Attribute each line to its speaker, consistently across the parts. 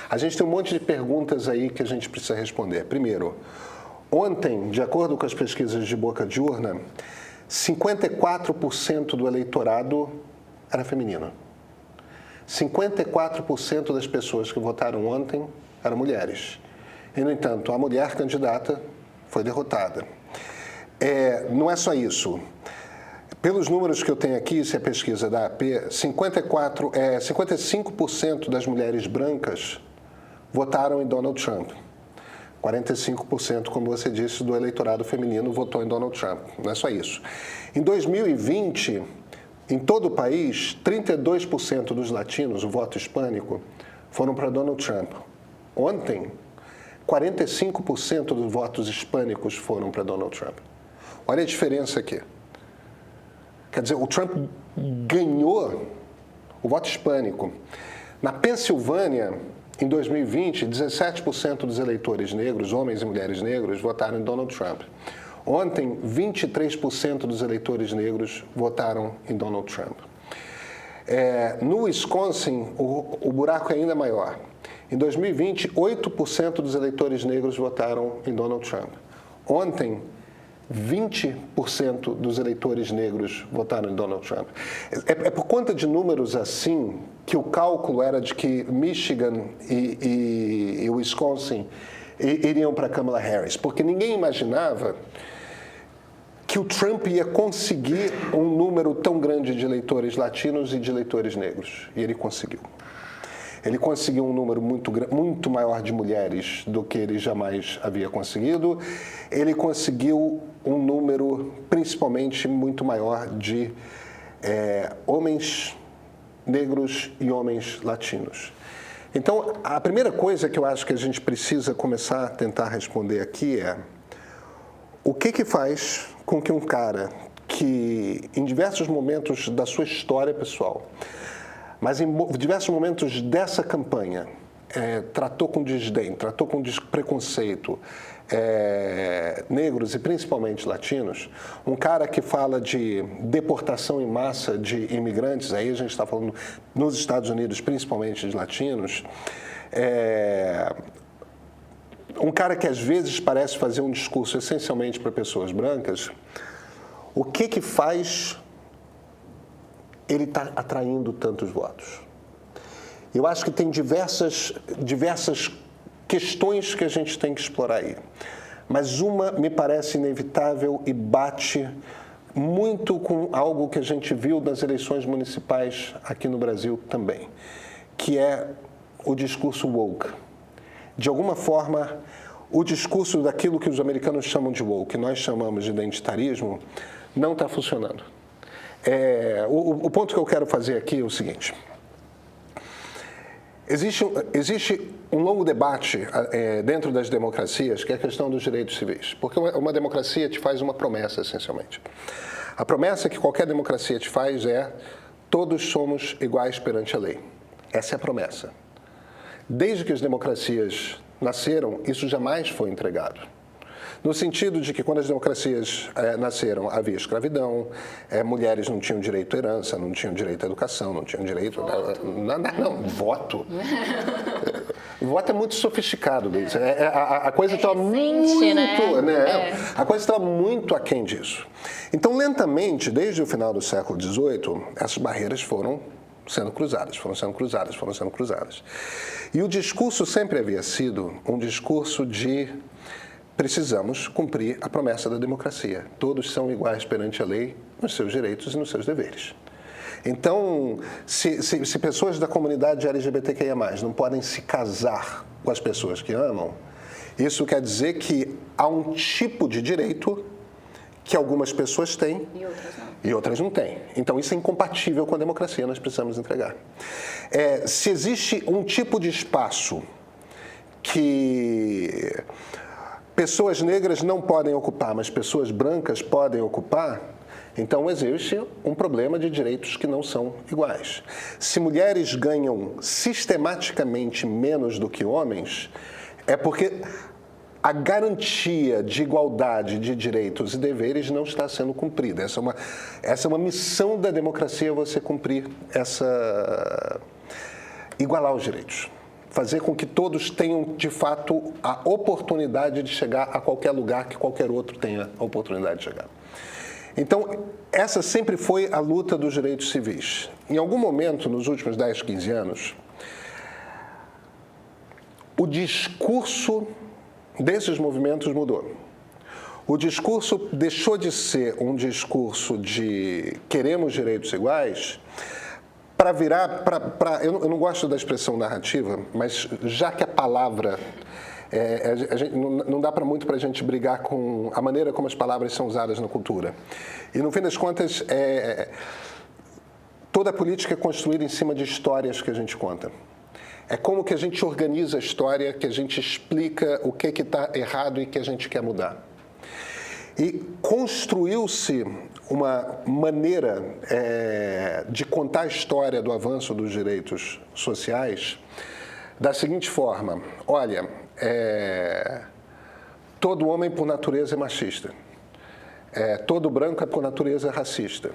Speaker 1: A gente tem um monte de perguntas aí que a gente precisa responder. Primeiro, ontem, de acordo com as pesquisas de boca de urna, 54% do eleitorado era feminino. 54% das pessoas que votaram ontem eram mulheres. E, no entanto, a mulher candidata foi derrotada. Não é só isso. Pelos números que eu tenho aqui, isso é pesquisa da AP, 55% das mulheres brancas votaram em Donald Trump. 45%, como você disse, do eleitorado feminino votou em Donald Trump. Não é só isso. Em 2020, em todo o país, 32% dos latinos, o voto hispânico, foram para Donald Trump. Ontem, 45% dos votos hispânicos foram para Donald Trump. Olha a diferença aqui. Quer dizer, o Trump ganhou o voto hispânico. Na Pensilvânia, em 2020, 17% dos eleitores negros, homens e mulheres negros, votaram em Donald Trump. Ontem, 23% dos eleitores negros votaram em Donald Trump. No Wisconsin, o buraco é ainda maior. Em 2020, 8% dos eleitores negros votaram em Donald Trump. Ontem, 20% dos eleitores negros votaram em Donald Trump. É por conta de números assim que o cálculo era de que Michigan e Wisconsin iriam para Kamala Harris, porque ninguém imaginava que o Trump ia conseguir um número tão grande de eleitores latinos e de eleitores negros. E ele conseguiu. Ele conseguiu um número muito maior de mulheres do que ele jamais havia conseguido. Ele conseguiu um número, principalmente, muito maior de homens negros e homens latinos. Então, a primeira coisa que eu acho que a gente precisa começar a tentar responder aqui é: o que faz com que um cara que, em diversos momentos da sua história pessoal, mas em diversos momentos dessa campanha, tratou com desdém, tratou com preconceito negros e principalmente latinos, um cara que fala de deportação em massa de imigrantes, aí a gente está falando nos Estados Unidos, principalmente de latinos, um cara que às vezes parece fazer um discurso essencialmente para pessoas brancas, o que faz ele está atraindo tantos votos? Eu acho que tem diversas questões que a gente tem que explorar aí. Mas uma me parece inevitável e bate muito com algo que a gente viu nas eleições municipais aqui no Brasil também, que é o discurso woke. De alguma forma, o discurso daquilo que os americanos chamam de woke, que nós chamamos de identitarismo, não está funcionando. O ponto que eu quero fazer aqui é o seguinte: existe um longo debate dentro das democracias, que é a questão dos direitos civis. Porque uma democracia te faz uma promessa, essencialmente. A promessa que qualquer democracia te faz é: todos somos iguais perante a lei. Essa é a promessa. Desde que as democracias nasceram, isso jamais foi entregado. No sentido de que, quando as democracias nasceram, havia escravidão, mulheres não tinham direito à herança, não tinham direito à educação, não tinham direito... Voto. O voto é muito sofisticado, Luiz. A coisa está muito... A coisa está muito aquém disso. Então, lentamente, desde o final do século XVIII, essas barreiras foram sendo cruzadas. E o discurso sempre havia sido um discurso de: precisamos cumprir a promessa da democracia. Todos são iguais perante a lei, nos seus direitos e nos seus deveres. Então, se pessoas da comunidade LGBTQIA+, não podem se casar com as pessoas que amam, isso quer dizer que há um tipo de direito que algumas pessoas têm e outras não têm. Então, isso é incompatível com a democracia, nós precisamos entregar. Se existe um tipo de espaço que pessoas negras não podem ocupar, mas pessoas brancas podem ocupar, então existe um problema de direitos que não são iguais. Se mulheres ganham sistematicamente menos do que homens, é porque a garantia de igualdade de direitos e deveres não está sendo cumprida. Essa é uma missão da democracia, você cumprir igualar os direitos. fazer com que todos tenham, de fato, a oportunidade de chegar a qualquer lugar que qualquer outro tenha a oportunidade de chegar. Então, essa sempre foi a luta dos direitos civis. Em algum momento, nos últimos 10, 15 anos, o discurso desses movimentos mudou. O discurso deixou de ser um discurso de queremos direitos iguais para virar eu não gosto da expressão narrativa, mas já que a palavra não dá muito para a gente brigar com a maneira como as palavras são usadas na cultura. E no fim das contas, toda a política é construída em cima de histórias que a gente conta. É como que a gente organiza a história, que a gente explica o que está errado e que a gente quer mudar. E construiu-se uma maneira de contar a história do avanço dos direitos sociais da seguinte forma: olha, todo homem por natureza é machista, todo branco é por natureza racista.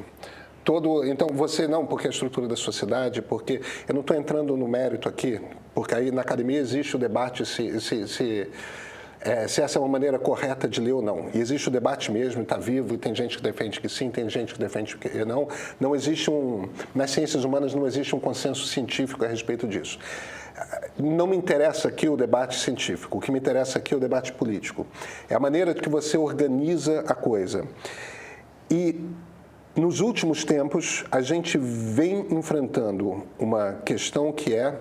Speaker 1: Então, você não, porque a estrutura da sociedade, porque eu não estou entrando no mérito aqui, porque aí na academia existe o debate se essa é uma maneira correta de ler ou não. E existe o debate mesmo, está vivo, e tem gente que defende que sim, tem gente que defende que não. Não existe nas ciências humanas não existe um consenso científico a respeito disso. Não me interessa aqui o debate científico, o que me interessa aqui é o debate político. É a maneira que você organiza a coisa. E nos últimos tempos, a gente vem enfrentando uma questão que é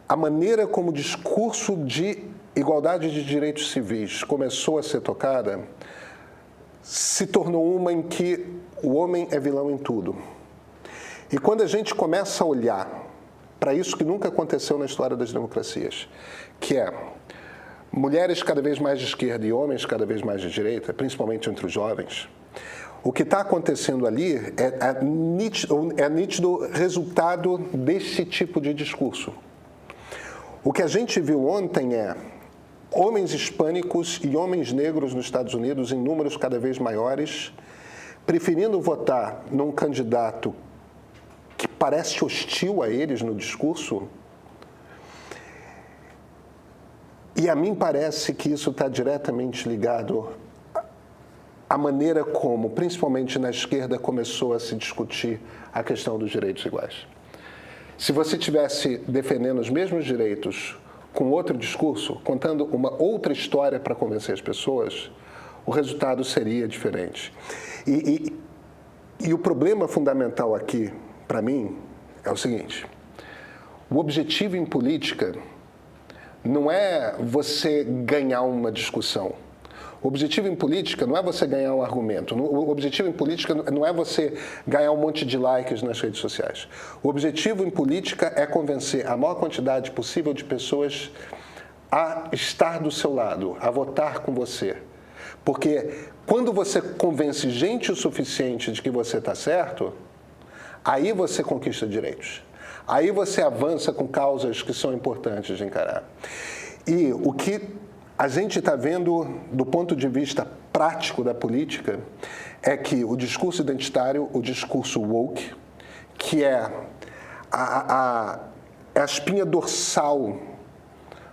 Speaker 1: a maneira como o discurso de igualdade de direitos civis começou a ser tocada, se tornou uma em que o homem é vilão em tudo. E quando a gente começa a olhar para isso que nunca aconteceu na história das democracias, que é mulheres cada vez mais de esquerda e homens cada vez mais de direita, principalmente entre os jovens, o que está acontecendo ali é nítido resultado desse tipo de discurso. O que a gente viu ontem é homens hispânicos e homens negros nos Estados Unidos em números cada vez maiores, preferindo votar num candidato que parece hostil a eles no discurso. E a mim parece que isso está diretamente ligado à maneira como, principalmente na esquerda, começou a se discutir a questão dos direitos iguais. Se você estivesse defendendo os mesmos direitos com outro discurso, contando uma outra história para convencer as pessoas, o resultado seria diferente. E o problema fundamental aqui, para mim, é o seguinte: o objetivo em política não é você ganhar uma discussão. O objetivo em política não é você ganhar um argumento. O objetivo em política não é você ganhar um monte de likes nas redes sociais. O objetivo em política é convencer a maior quantidade possível de pessoas a estar do seu lado, a votar com você. Porque quando você convence gente o suficiente de que você está certo, aí você conquista direitos. Aí você avança com causas que são importantes de encarar. E o que a gente está vendo do ponto de vista prático da política é que o discurso identitário, o discurso woke, que é a espinha dorsal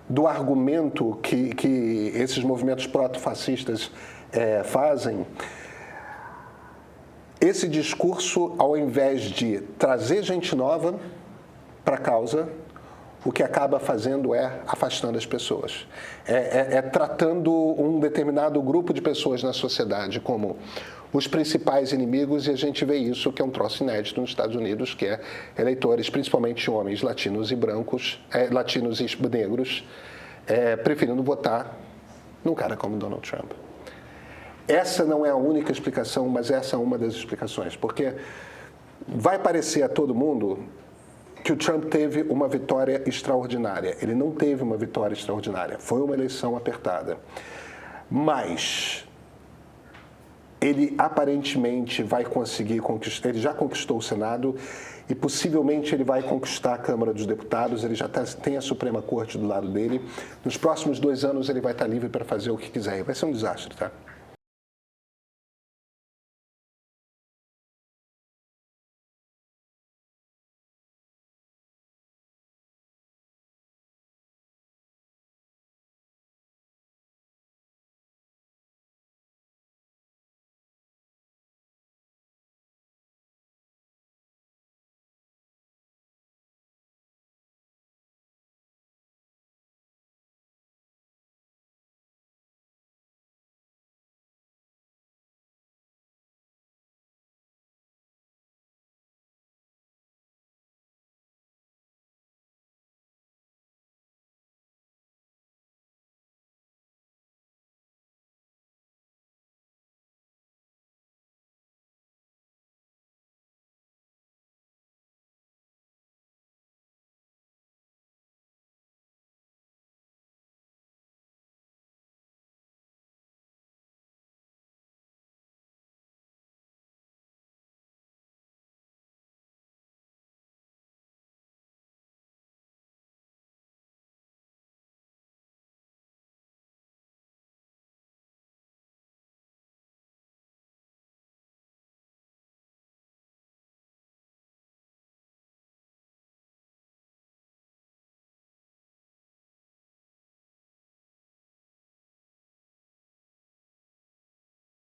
Speaker 1: do argumento que esses movimentos proto-fascistas fazem, esse discurso, ao invés de trazer gente nova para a causa, o que acaba fazendo é afastando as pessoas. Tratando um determinado grupo de pessoas na sociedade como os principais inimigos, e a gente vê isso, que é um troço inédito nos Estados Unidos, que é eleitores, principalmente homens latinos e brancos, latinos e negros, preferindo votar num cara como Donald Trump. Essa não é a única explicação, mas essa é uma das explicações, porque vai parecer a todo mundo que o Trump teve uma vitória extraordinária. Ele não teve uma vitória extraordinária. Foi uma eleição apertada. Mas ele aparentemente vai conseguir conquistar, ele já conquistou o Senado e possivelmente ele vai conquistar a Câmara dos Deputados, ele já tem a Suprema Corte do lado dele. Nos próximos 2 anos ele vai estar livre para fazer o que quiser. Vai ser um desastre, tá?